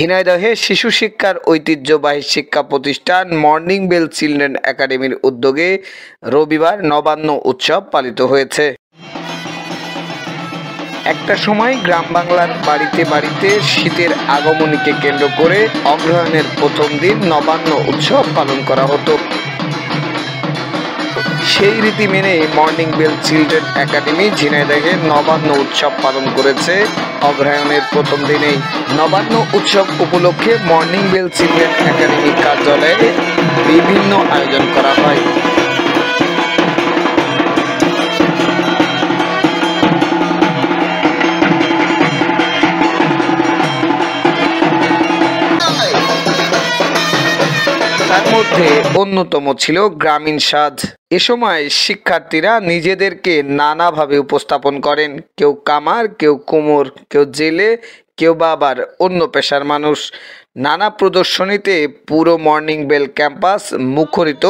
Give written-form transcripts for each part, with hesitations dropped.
ঝিনাইদহে শিশু শিক্ষার ঐতিহ্যবাহী শিক্ষা প্রতিষ্ঠান মর্নিং বেল চিলড্রেন একাডেমির উদ্যোগে রবিবার নবান্ন উৎসব পালিত হয়েছে। একটা সময় গ্রাম বাংলার বাড়িতে বাড়িতে শীতের আগমনীকে কেন্দ্র করে অগ্রহায়ণের প্রথম দিন নবান্ন উৎসব পালন করা হতো। সেই রীতি মেনে মর্নিং বেল চিলড্রেন একাডেমি ঝিনাইদহে নবান্ন উৎসব পালন করেছে। অগ্রহায়ণের প্রথম দিনেই নবান্ন উৎসব উপলক্ষে মর্নিং বেল চিলড্রেন একাডেমি কার্যালয়ে বিভিন্ন আয়োজন করা হয়। তার মধ্যে অন্যতম ছিল গ্রামীণ সাজ। এ সময় শিক্ষার্থীরা নিজেদেরকে নানাভাবে উপস্থাপন করেন। কেউ কামার, কেউ কুমোর, কেউ জেলে, কেউ বা আবার অন্য পেশার মানুষ। নানা প্রদর্শনীতে পুরো মর্নিং বেল ক্যাম্পাস মুখরিত।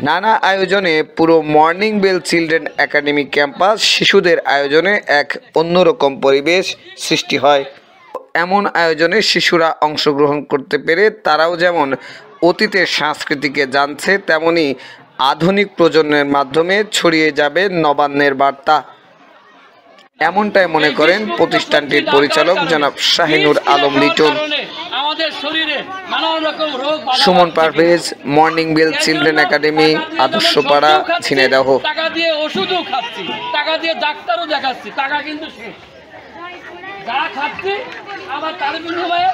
নানা আয়োজনে পুরো morning bell children academy campus শিশুদের আয়োজনে এক অন্যরকম পরিবেশ সৃষ্টি হয়। এমন আয়োজনে শিশুরা অংশগ্রহণ করতে পেরে তারাও যেমন অতীতের সংস্কৃতিকে জানছে, তেমনি আধুনিক প্রজন্মের মাধ্যমে ছড়িয়ে যাবে নবান্নের বার্তা। এমনটাই মনে করেন প্রতিষ্ঠানটির পরিচালক জনাব Shahinur Alam Liton. Suman Parvez, morning bell children academy, Adarshapara, Jhenaidah. টাকা দিয়ে ওষুধও খাচ্ছি, টাকা দিয়ে ডাক্তারও দেখাচ্ছি, টাকা কিন্তু শেষ। যা খাচ্ছি আবার তার বিনিময়ে